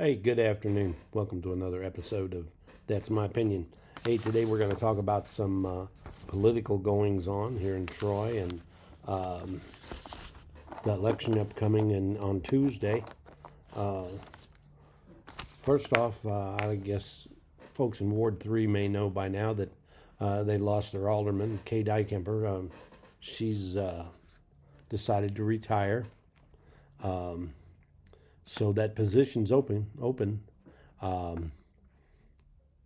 Hey, good afternoon. Welcome to another episode of That's My Opinion. Hey, today we're going to talk about some political goings on here in Troy and the election upcoming on Tuesday. First off, I guess folks in Ward 3 may know by now that they lost their alderman, Kay Dykemper. She's decided to retire. So that position's open.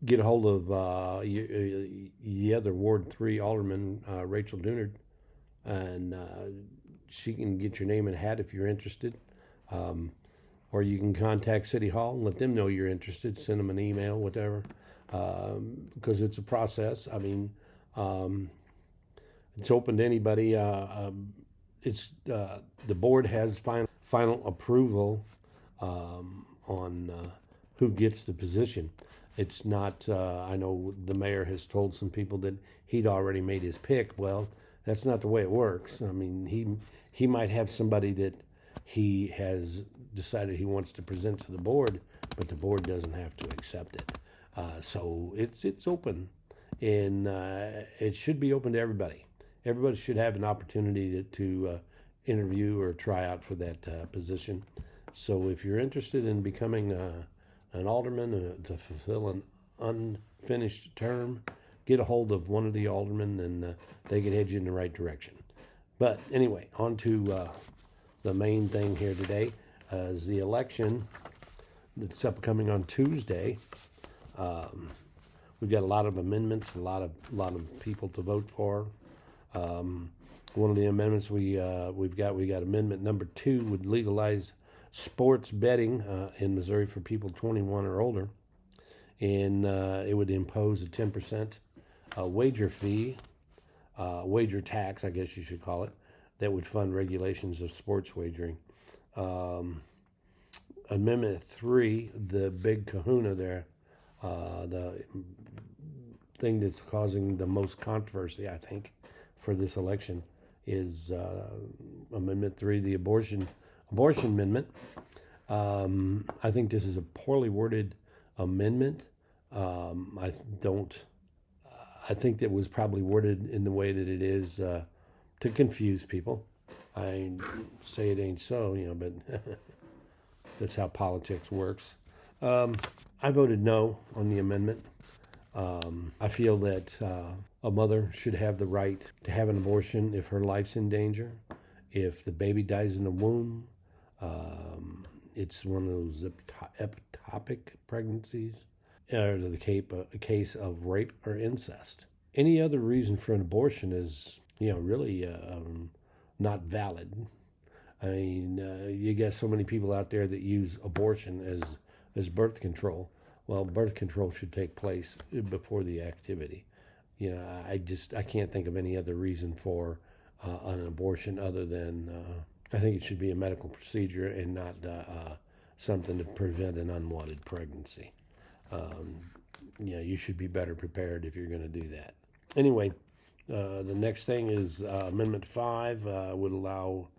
Get a hold of the other Ward 3 alderman, Rachel Dunard, and she can get your name in a hat if you're interested. Or you can contact City Hall and let them know you're interested. Send them an email, whatever, because it's a process. I mean, it's open to anybody. The board has final approval on who gets the position. It's not, I know the mayor has told some people that he'd already made his pick. Well, that's not the way it works. I mean, he might have somebody that he has decided he wants to present to the board, but the board doesn't have to accept it. So it's open, and it should be open to everybody. Everybody should have an opportunity to interview or try out for that position. So if you're interested in becoming an alderman to fulfill an unfinished term, get a hold of one of the aldermen and they can head you in the right direction. But anyway, on to the main thing here today is the election that's upcoming on Tuesday. We've got a lot of amendments, a lot of people to vote for. One of the amendments we've got amendment number 2 would legalize sports betting in Missouri for people 21 or older, and it would impose a 10% wager fee, wager tax, I guess you should call it, that would fund regulations of sports wagering. Amendment 3, the big kahuna there, the thing that's causing the most controversy, I think, for this election is Amendment 3, the abortion amendment. I think this is a poorly worded amendment. I think that was probably worded in the way that it is to confuse people. I say it ain't so, but that's how politics works. I voted no on the amendment. I feel that a mother should have the right to have an abortion if her life's in danger, if the baby dies in the womb. It's one of those ectopic pregnancies, or the case of rape or incest. Any other reason for an abortion is, really not valid. I mean, you got so many people out there that use abortion as birth control. Well, birth control should take place before the activity. I can't think of any other reason for an abortion other than I think it should be a medical procedure and not something to prevent an unwanted pregnancy. You should be better prepared if you're going to do that. Anyway, the next thing is Amendment 5 would allow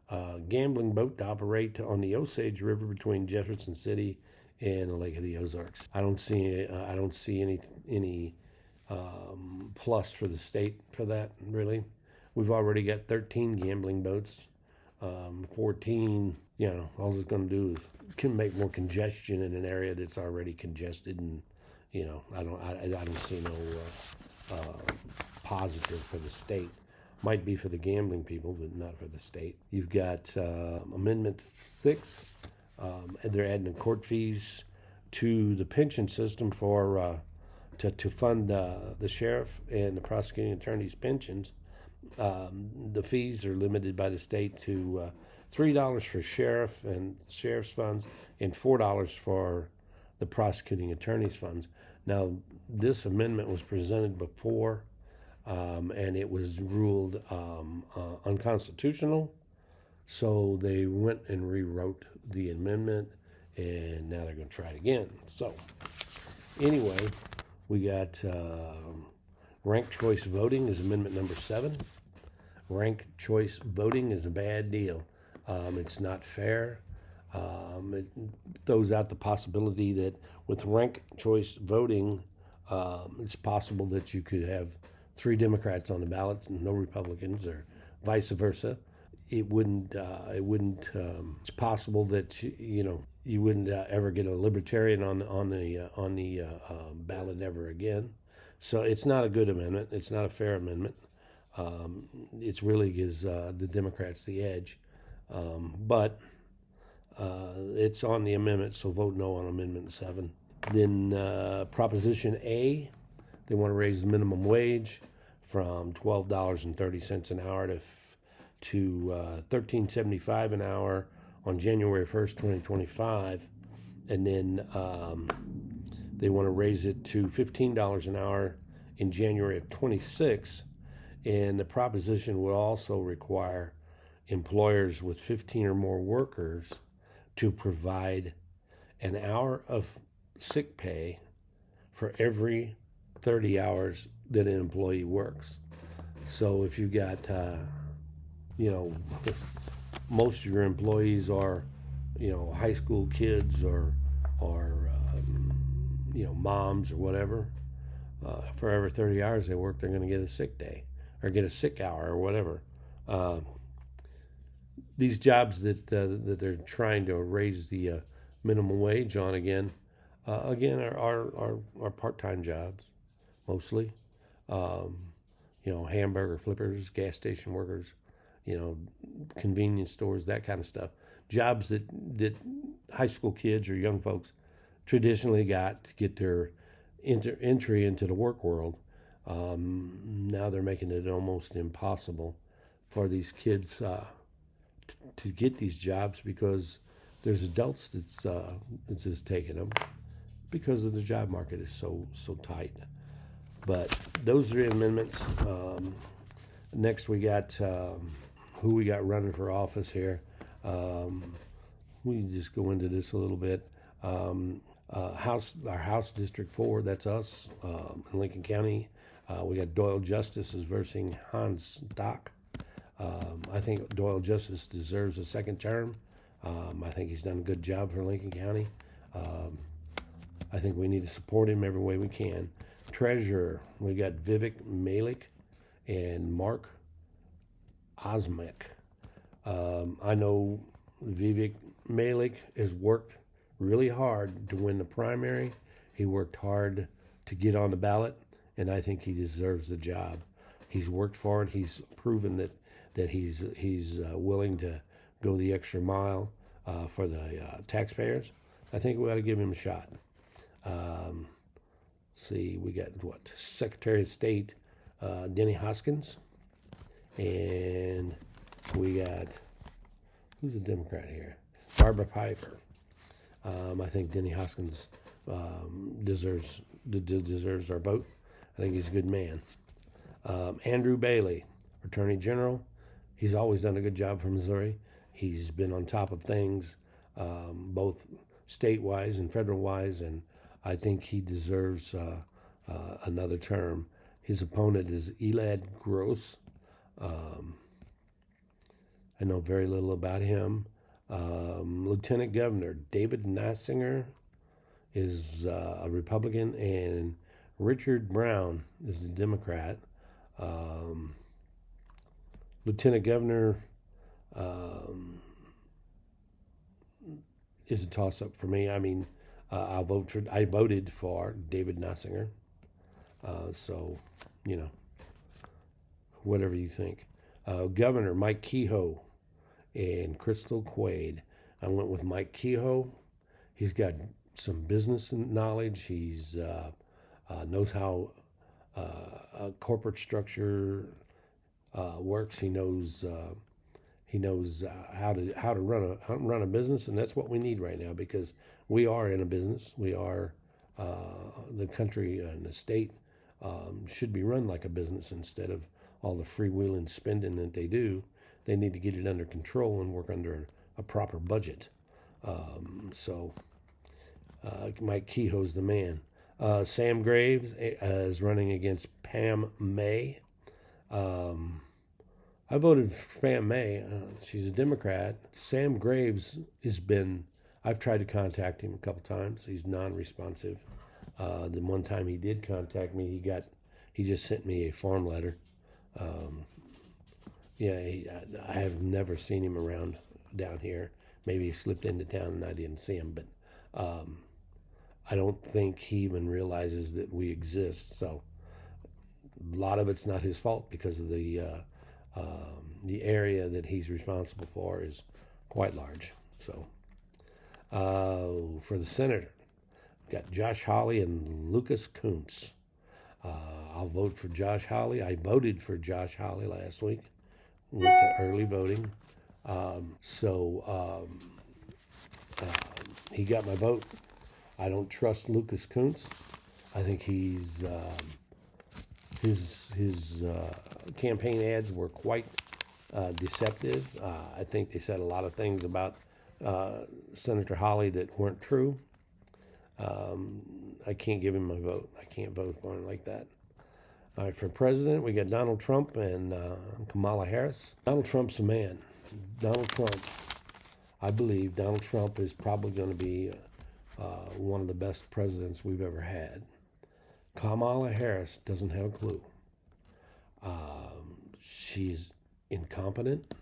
a gambling boat to operate on the Osage River between Jefferson City and the Lake of the Ozarks. I don't see any plus for the state for that, really. We've already got 13 gambling boats. 14, all it's going to do is can make more congestion in an area that's already congested, and I don't see no positive for the state. Might be for the gambling people, but not for the state. You've got Amendment 6. They're adding the court fees to the pension system for to fund the sheriff and the prosecuting attorney's pensions. The fees are limited by the state to $3 for sheriff and sheriff's funds and $4 for the prosecuting attorney's funds. Now, this amendment was presented before, and it was ruled unconstitutional. So they went and rewrote the amendment, and now they're going to try it again. So anyway, we got ranked choice voting is amendment number 7. Ranked choice voting is a bad deal. It's not fair. It throws out the possibility that with ranked choice voting, it's possible that you could have 3 Democrats on the ballot and no Republicans, or vice versa. It wouldn't. It's possible that you wouldn't ever get a libertarian on the ballot ever again. So it's not a good amendment. It's not a fair amendment. It really gives the Democrats the edge. But it's on the amendment, so vote no on Amendment 7. Then Proposition A, they want to raise the minimum wage from $12.30 an hour to $13.75 an hour on January 1st, 2025. And then they want to raise it to $15 an hour in January of 26. And the proposition would also require employers with 15 or more workers to provide an hour of sick pay for every 30 hours that an employee works. So if you got, most of your employees are, high school kids or moms or whatever, for every 30 hours they work, they're going to get a sick day or get a sick hour or whatever. These jobs that they're trying to raise the minimum wage on again are part-time jobs mostly. Hamburger flippers, gas station workers, convenience stores, that kind of stuff. Jobs that high school kids or young folks traditionally got to get their entry into the work world. Now they're making it almost impossible for these kids to get these jobs because there's adults that's just taking them because of the job market is so tight. But those 3 amendments. Next, we got who we got running for office here. We can just go into this a little bit. Our House District 4, that's us in Lincoln County. We got Doyle Justice is versing Hans Stock. I think Doyle Justice deserves a second term. I think he's done a good job for Lincoln County. I think we need to support him every way we can. Treasurer, we got Vivek Malik and Mark Osmek. I know Vivek Malik has worked really hard to win the primary. He worked hard to get on the ballot, and I think he deserves the job. He's worked for it. He's proven that he's willing to go the extra mile for the taxpayers. I think we ought to give him a shot. See, we got Secretary of State Denny Hoskins, and we got who's a Democrat here? Barbara Piper. I think Denny Hoskins deserves our vote. I think he's a good man. Andrew Bailey, Attorney General. He's always done a good job for Missouri. He's been on top of things, both state-wise and federal-wise, and I think he deserves another term. His opponent is Elad Gross. I know very little about him. Lieutenant Governor David Nasinger is a Republican, and Richard Brown is the Democrat. Lieutenant Governor is a toss-up for me. I mean, I voted for David Nasinger. So, whatever you think. Governor Mike Kehoe and Crystal Quaid. I went with Mike Kehoe. He's got some business knowledge. He's knows how a corporate structure works. He knows how to run a business, and that's what we need right now because we are in a business. We are the country and the state should be run like a business instead of all the freewheeling spending that they do. They need to get it under control and work under a proper budget. So Mike Kehoe's the man. Sam Graves is running against Pam May. I voted for Aunt May. She's a Democrat. Sam Graves has been. I've tried to contact him a couple times. He's non-responsive. The one time he did contact me, he just sent me a form letter. Yeah, I have never seen him around down here. Maybe he slipped into town and I didn't see him, but I don't think he even realizes that we exist. So a lot of it's not his fault because of the area that he's responsible for is quite large. So for the senator, we've got Josh Hawley and Lucas Kuntz. I'll vote for Josh Hawley. I voted for Josh Hawley last week. Went to early voting. He got my vote. I don't trust Lucas Kuntz. I think his campaign ads were quite deceptive. I think they said a lot of things about Senator Hawley that weren't true. I can't give him my vote. I can't vote for him like that. All right, for president, we got Donald Trump and Kamala Harris. Donald Trump's a man. I believe Donald Trump is probably going to be one of the best presidents we've ever had. Kamala Harris doesn't have a clue. She's incompetent.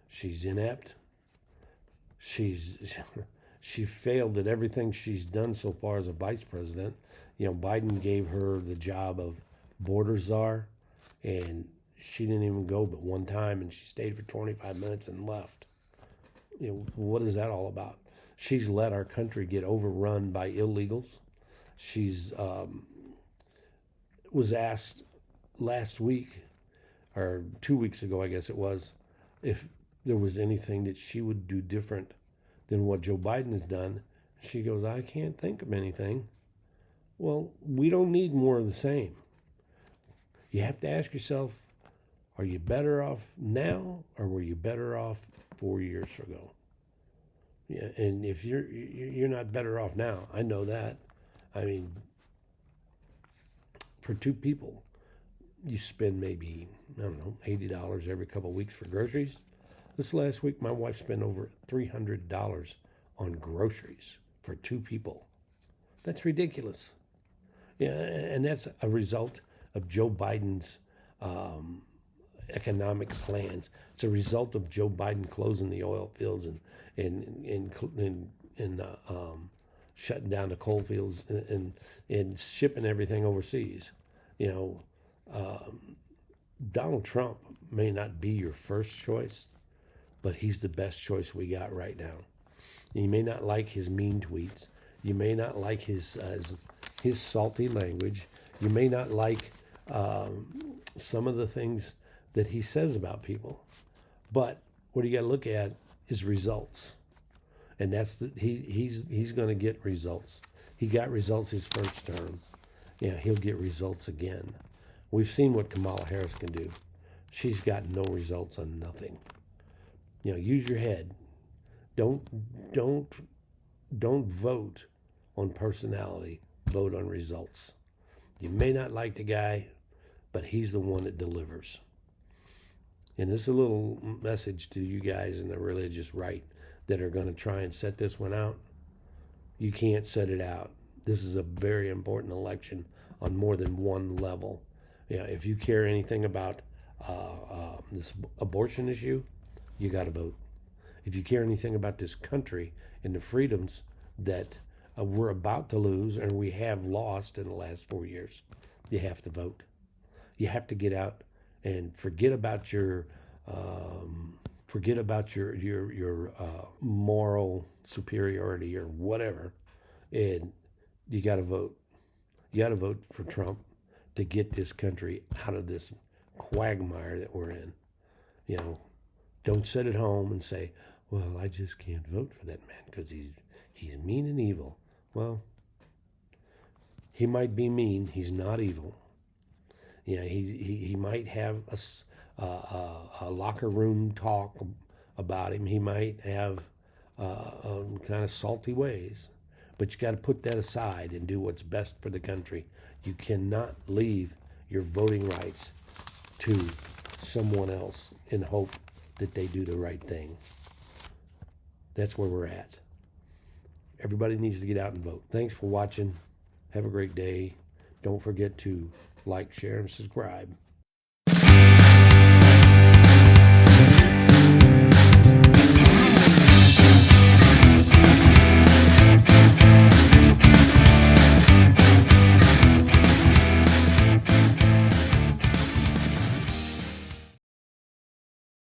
She's inept. She failed at everything she's done so far as a vice president. You know, Biden gave her the job of border czar, and she didn't even go but one time, and she stayed for 25 minutes and left. You know, what is that all about? She's let our country get overrun by illegals. She's was asked last week, or 2 weeks ago, I guess it was, if there was anything that she would do different than what Joe Biden has done. She goes, I can't think of anything. Well, we don't need more of the same. You have to ask yourself, are you better off now or were you better off 4 years ago? Yeah, and if you're not better off now, I know that. I mean, for two people, you spend maybe, I don't know, $80 every couple of weeks for groceries. This last week, my wife spent over $300 on groceries for two people. That's ridiculous. Yeah, and that's a result of Joe Biden's economic plans. It's a result of Joe Biden closing the oil fields and shutting down the coal fields and shipping everything overseas. You know, Donald Trump may not be your first choice, but he's the best choice we got right now. You may not like his mean tweets. You may not like his salty language. You may not like some of the things that he says about people. But what you got to look at is results, and that's he's going to get results. He got results his first term. Yeah, he'll get results again. We've seen what Kamala Harris can do. She's got no results on nothing. You know, use your head. Don't vote on personality. Vote on results. You may not like the guy, but he's the one that delivers. And this is a little message to you guys in the religious right that are going to try and set this one out. You can't set it out. This is a very important election on more than one level. Yeah, if you care anything about this abortion issue, you got to vote. If you care anything about this country and the freedoms that we're about to lose and we have lost in the last 4 years, you have to vote. You have to get out and forget about your moral superiority or whatever, and you got to vote. You got to vote for Trump to get this country out of this quagmire that we're in. You know, don't sit at home and say, well, I just can't vote for that man because he's mean and evil. Well, he might be mean. He's not evil. Yeah, he might have a locker room talk about him. He might have kind of salty ways. But you got to put that aside and do what's best for the country. You cannot leave your voting rights to someone else and hope that they do the right thing. That's where we're at. Everybody needs to get out and vote. Thanks for watching. Have a great day. Don't forget to like, share, and subscribe.